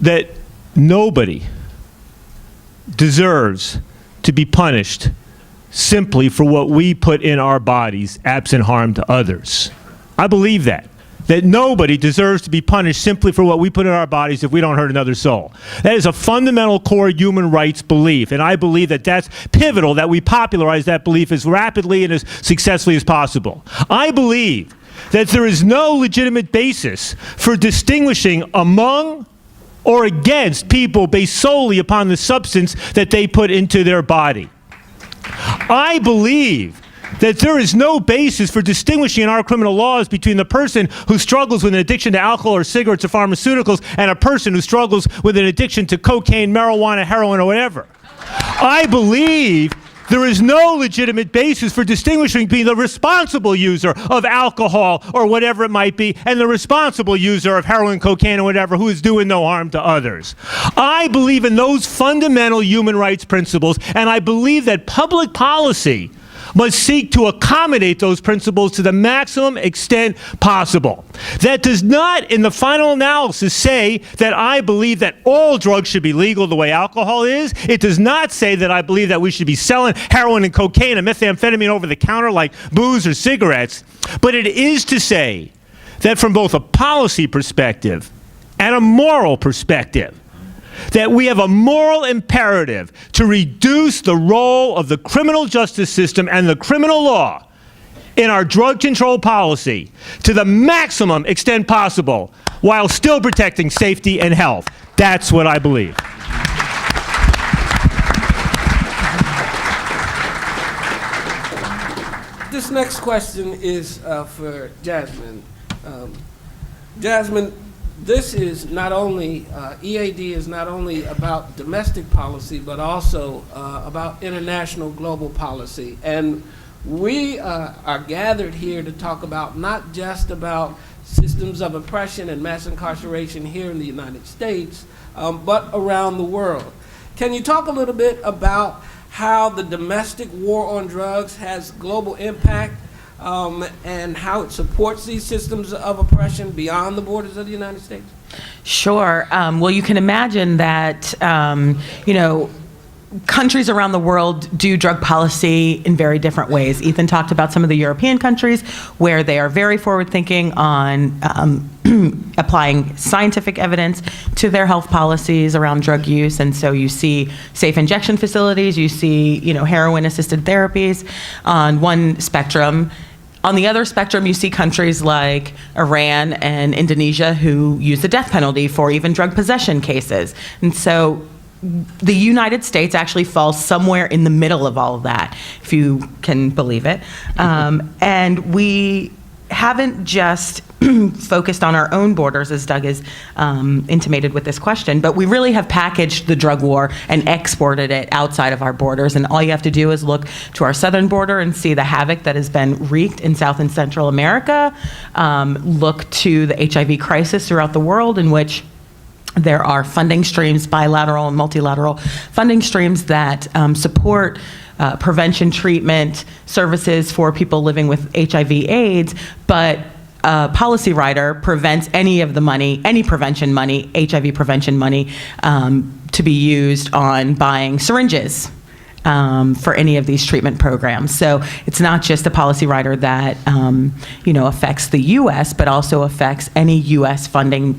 that nobody deserves to be punished simply for what we put in our bodies, absent harm to others. I believe that nobody deserves to be punished simply for what we put in our bodies if we don't hurt another soul. That is a fundamental core human rights belief, and I believe that that's pivotal, that we popularize that belief as rapidly and as successfully as possible. I believe that there is no legitimate basis for distinguishing among or against people based solely upon the substance that they put into their body. I believe that there is no basis for distinguishing in our criminal laws between the person who struggles with an addiction to alcohol or cigarettes or pharmaceuticals and a person who struggles with an addiction to cocaine, marijuana, heroin, or whatever. I believe there is no legitimate basis for distinguishing between the responsible user of alcohol or whatever it might be and the responsible user of heroin, cocaine, or whatever who is doing no harm to others. I believe in those fundamental human rights principles, and I believe that public policy must seek to accommodate those principles to the maximum extent possible. That does not, in the final analysis, say that I believe that all drugs should be legal the way alcohol is. It does not say that I believe that we should be selling heroin and cocaine and methamphetamine over the counter like booze or cigarettes. But it is to say that from both a policy perspective and a moral perspective, that we have a moral imperative to reduce the role of the criminal justice system and the criminal law in our drug control policy to the maximum extent possible while still protecting safety and health. That's what I believe. This next question is for Jasmine. Jasmine, this is not only, EAD is not only about domestic policy, but also about international global policy. And we are gathered here to talk about not just about systems of oppression and mass incarceration here in the United States, but around the world. Can you talk a little bit about how the domestic war on drugs has global impact and how it supports these systems of oppression beyond the borders of the United States? Sure. Well, you can imagine that, countries around the world do drug policy in very different ways. Ethan talked about some of the European countries where they are very forward-thinking on applying scientific evidence to their health policies around drug use. And so you see safe injection facilities, you see, heroin-assisted therapies on one spectrum. On the other spectrum, you see countries like Iran and Indonesia who use the death penalty for even drug possession cases. And so the United States actually falls somewhere in the middle of all of that, if you can believe it. And we haven't just focused on our own borders, as Doug has intimated with this question, but we really have packaged the drug war and exported it outside of our borders. And all you have to do is look to our southern border and see the havoc that has been wreaked in South and Central America. Look to the HIV crisis throughout the world, in which There are funding streams, bilateral and multilateral funding streams that support prevention treatment services for people living with HIV/AIDS, but a policy writer prevents any of the money, any prevention money, HIV prevention money, to be used on buying syringes for any of these treatment programs. So it's not just a policy writer that affects the U.S., but also affects any U.S. funding,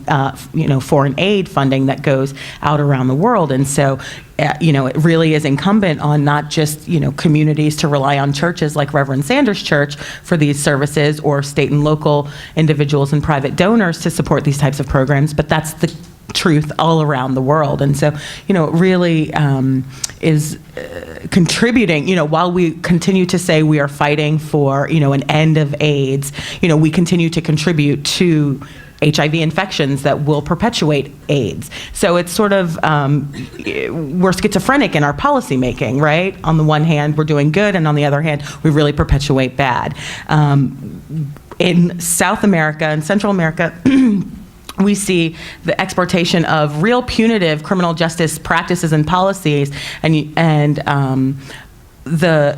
foreign aid funding that goes out around the world. And so, it really is incumbent on not just communities to rely on churches like Reverend Sanders' church for these services, or state and local individuals and private donors to support these types of programs, but that's the truth all around the world. And so, it really is contributing, while we continue to say we are fighting for, an end of AIDS, we continue to contribute to HIV infections that will perpetuate AIDS. So it's sort of, we're schizophrenic in our policy making, right? On the one hand, we're doing good, and on the other hand, we really perpetuate bad. In South America and Central America, we see the exportation of real punitive criminal justice practices and policies, and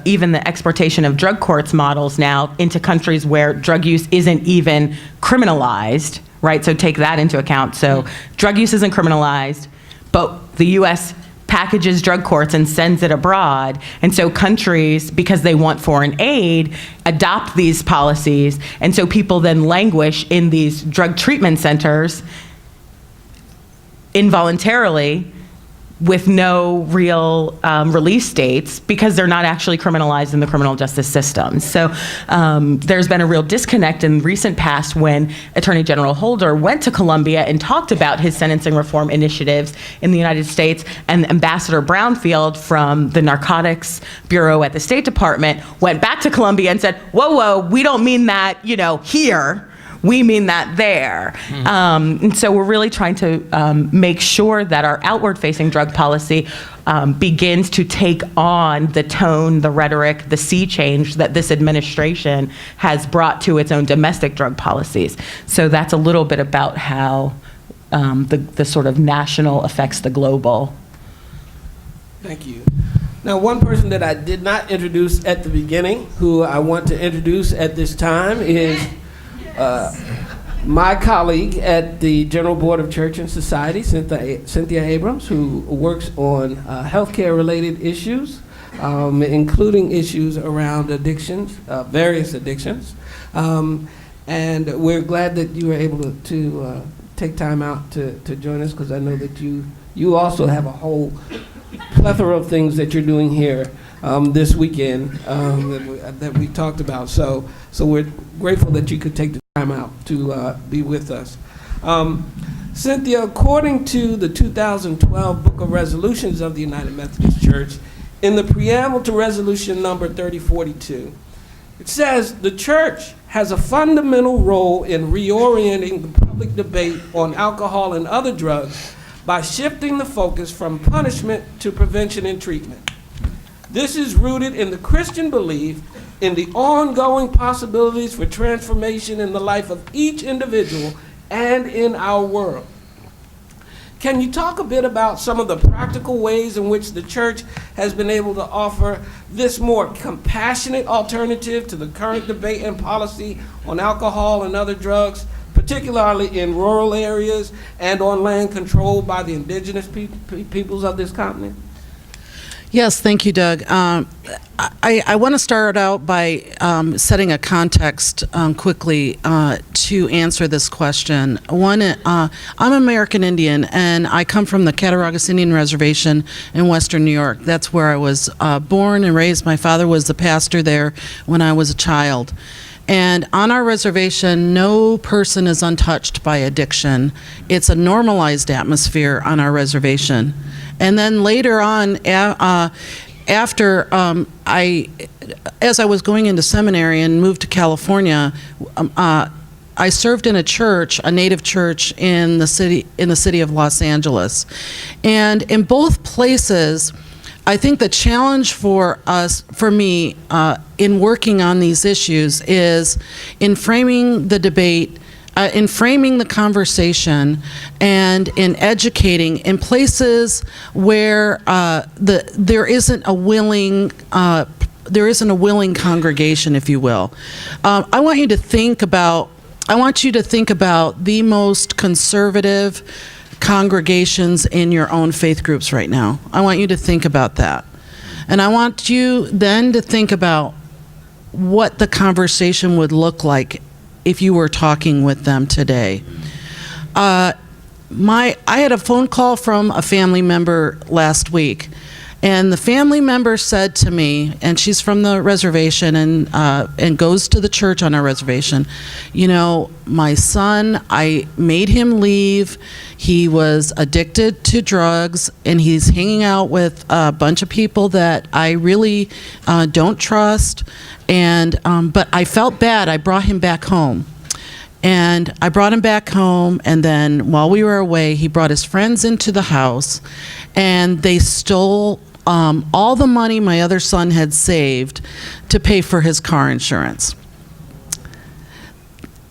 even the exportation of drug courts models now into countries where drug use isn't even criminalized, right? So take that into account. So drug use isn't criminalized, but the U.S. packages drug courts and sends it abroad. And so countries, because they want foreign aid, adopt these policies. And so people then languish in these drug treatment centers involuntarily with no real release dates, because they're not actually criminalized in the criminal justice system. So there's been a real disconnect in recent past when Attorney General Holder went to Colombia and talked about his sentencing reform initiatives in the United States, and Ambassador Brownfield from the Narcotics Bureau at the State Department went back to Colombia and said, whoa, we don't mean that, here. We mean that there. And so we're really trying to make sure that our outward-facing drug policy begins to take on the tone, the rhetoric, the sea change that this administration has brought to its own domestic drug policies. So that's a little bit about how the sort of national affects the global. Thank you. Now, one person that I did not introduce at the beginning, who I want to introduce at this time, is my colleague at the General Board of Church and Society, Cynthia Abrams, who works on healthcare-related issues, including issues around addictions, various addictions. And we're glad that you were able to take time out to join us, because I know that you also have a whole plethora of things that you're doing here this weekend that we talked about. So we're grateful that you could take the time out to be with us. Cynthia, according to the 2012 Book of Resolutions of the United Methodist Church, in the preamble to resolution number 3042, it says, the church has a fundamental role in reorienting the public debate on alcohol and other drugs by shifting the focus from punishment to prevention and treatment. This is rooted in the Christian belief in the ongoing possibilities for transformation in the life of each individual and in our world. Can you talk a bit about some of the practical ways in which the church has been able to offer this more compassionate alternative to the current debate and policy on alcohol and other drugs, particularly in rural areas and on land controlled by the indigenous peoples of this continent? Yes, thank you, Doug. I want to start out by setting a context quickly to answer this question. One, I'm American Indian, and I come from the Cattaraugus Indian Reservation in Western New York. That's where I was born and raised. My father was the pastor there when I was a child. And on our reservation, no person is untouched by addiction. It's a normalized atmosphere on our reservation. And then later on, after as I was going into seminary and moved to California, I served in a church, a native church in the city of Los Angeles. And in both places, I think the challenge for me, in working on these issues is in framing the debate in framing the conversation and in educating in places where there isn't a willing congregation, if you will. I want you to think about the most conservative congregations in your own faith groups right now. I want you to think about that. And I want you then to think about what the conversation would look like if you were talking with them today. I had a phone call from a family member last week, and the family member said to me, and she's from the reservation and goes to the church on our reservation, you know, my son, I made him leave. He was addicted to drugs, and he's hanging out with a bunch of people that I really don't trust. And but I felt bad. I brought him back home. And I brought him back home, and then while we were away, he brought his friends into the house, and they stole all the money my other son had saved to pay for his car insurance.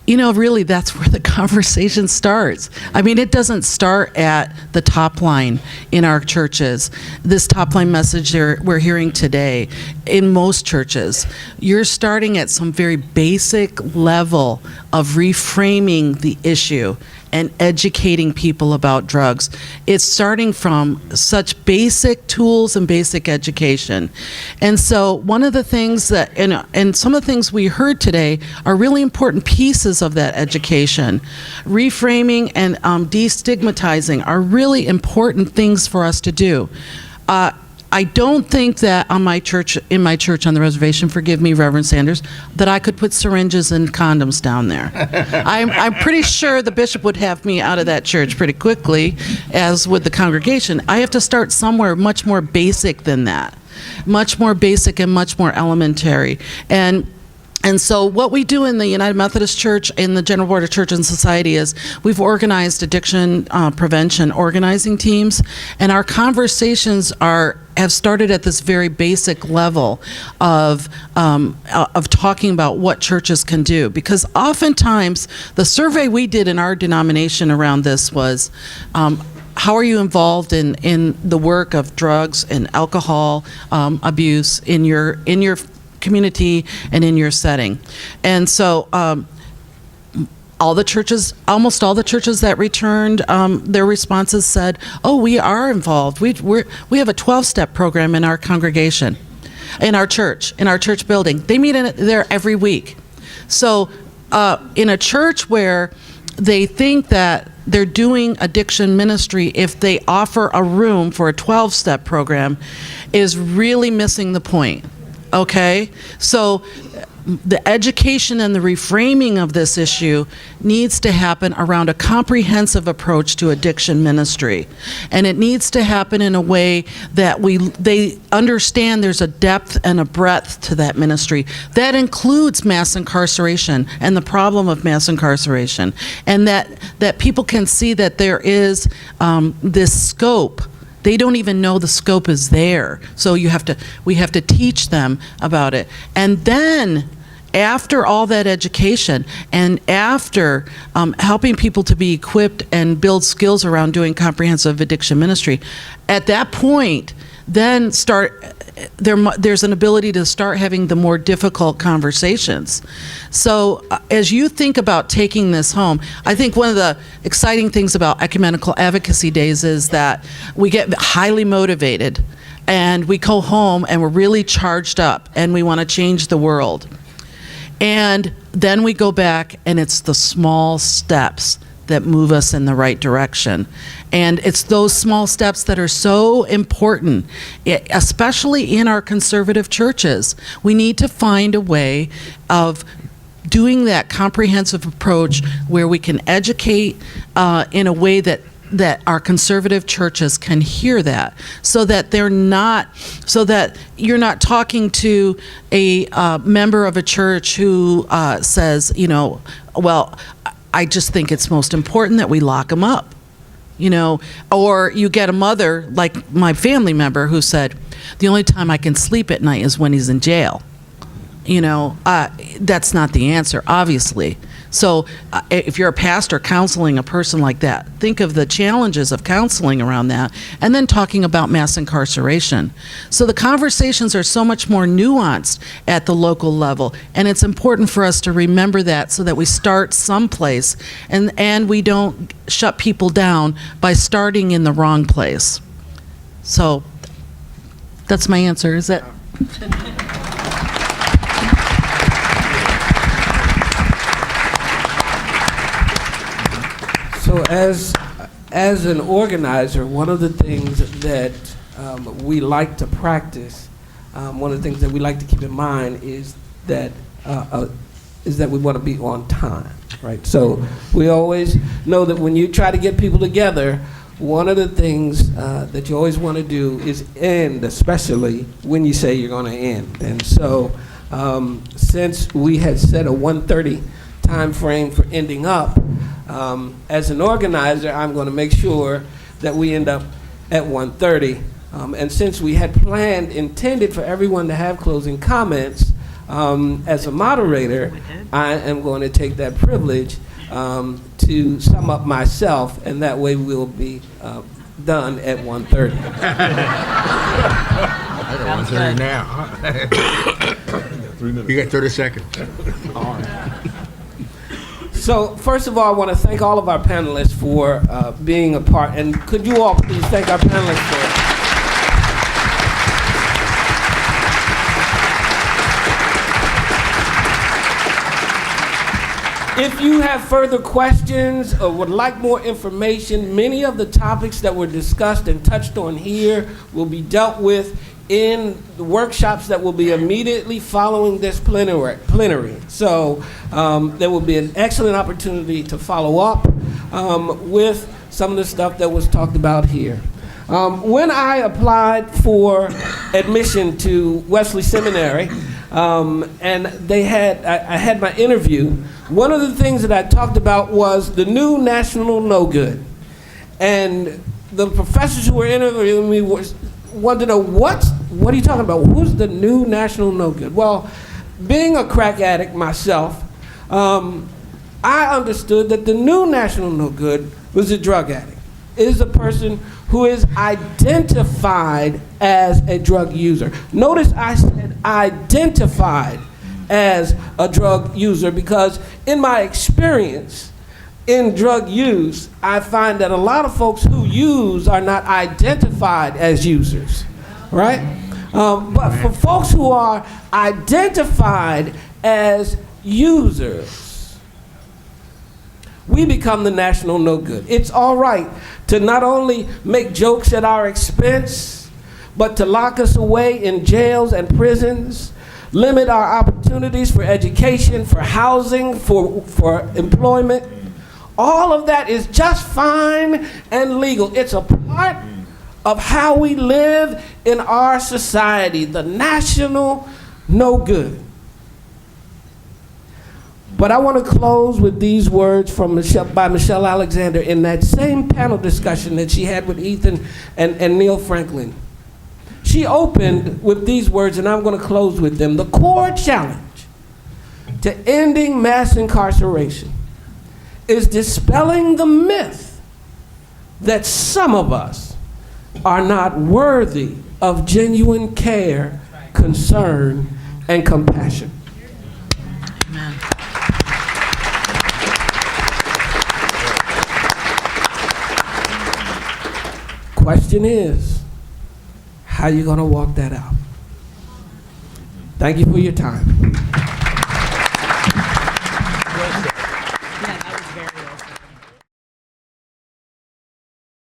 You know, really, that's where the conversation starts. I mean, it doesn't start at the top line in our churches. This top line message we're hearing today, in most churches, you're starting at some very basic level of reframing the issue and educating people about drugs. It's starting from such basic tools and basic education. And so one of the things that, and some of the things we heard today are really important pieces of that education. Reframing and destigmatizing are really important things for us to do. I don't think that in my church on the reservation, forgive me, Reverend Sanders, that I could put syringes and condoms down there. I'm pretty sure the bishop would have me out of that church pretty quickly, as would the congregation. I have to start somewhere much more basic than that, much more basic and much more elementary. And so what we do in the United Methodist Church, in the General Board of Church and Society, is we've organized addiction prevention organizing teams, and our conversations have started at this very basic level of talking about what churches can do. Because oftentimes, the survey we did in our denomination around this was, how are you involved in the work of drugs and alcohol abuse in your community and in your setting? And so almost all the churches that returned their responses said, oh, we are involved. We have a 12-step program in our congregation, in our church building. They meet in there every week. So in a church where they think that they're doing addiction ministry, if they offer a room for a 12-step program, is really missing the point. Okay, so the education and the reframing of this issue needs to happen around a comprehensive approach to addiction ministry. And it needs to happen in a way that they understand there's a depth and a breadth to that ministry. That includes mass incarceration and the problem of mass incarceration. And that people can see that there is this scope. They don't even know the scope is there. So we have to teach them about it. And then after all that education and after helping people to be equipped and build skills around doing comprehensive addiction ministry, at that point, then there's an ability to start having the more difficult conversations. So as you think about taking this home, I think one of the exciting things about Ecumenical Advocacy Days is that we get highly motivated and we go home and we're really charged up and we want to change the world. And then we go back and it's the small steps that move us in the right direction. And it's those small steps that are so important, especially in our conservative churches. We need to find a way of doing that comprehensive approach where we can educate in a way that our conservative churches can hear that, so that you're not talking to a member of a church who says, well, I just think it's most important that we lock them up, or you get a mother like my family member who said, the only time I can sleep at night is when he's in jail. That's not the answer, obviously. So if you're a pastor counseling a person like that, think of the challenges of counseling around that, and then talking about mass incarceration. So the conversations are so much more nuanced at the local level, and it's important for us to remember that so that we start someplace and we don't shut people down by starting in the wrong place. So that's my answer. Is that? So as an organizer, one of the things that we like to practice, one of the things that we like to keep in mind is that we want to be on time, right? So we always know that when you try to get people together, one of the things that you always want to do is end, especially when you say you're going to end. And so since we had set a 1:30 time frame for ending up, as an organizer, I'm going to make sure that we end up at 1:30. And since we had intended for everyone to have closing comments, as a moderator, I am going to take that privilege to sum up myself, and that way we'll be done at 1:30. I got 1:30 now. You got 30 seconds. So first of all, I want to thank all of our panelists for being a part, and could you all please thank our panelists for If you have further questions or would like more information, many of the topics that were discussed and touched on here will be dealt with in the workshops that will be immediately following this plenary. So there will be an excellent opportunity to follow up with some of the stuff that was talked about here. When I applied for admission to Wesley Seminary, and I had my interview, one of the things that I talked about was the new national no good. And the professors who were interviewing me wanted to know, what are you talking about? Who's the new national no good? Well, being a crack addict myself, I understood that the new national no good was a drug addict. It is a person who is identified as a drug user. Notice I said identified as a drug user, because in my experience in drug use, I find that a lot of folks who use are not identified as users, right? But for folks who are identified as users, we become the national no good. It's all right to not only make jokes at our expense, but to lock us away in jails and prisons, limit our opportunities for education, for housing, for employment. All of that is just fine and legal. It's a part of how we live in our society, the national no good. But I want to close with these words by Michelle Alexander in that same panel discussion that she had with Ethan and Neil Franklin. She opened with these words, and I'm going to close with them. The core challenge to ending mass incarceration is dispelling the myth that some of us are not worthy of genuine care, concern, and compassion. Amen. Question is, how are you going to walk that out? Thank you for your time.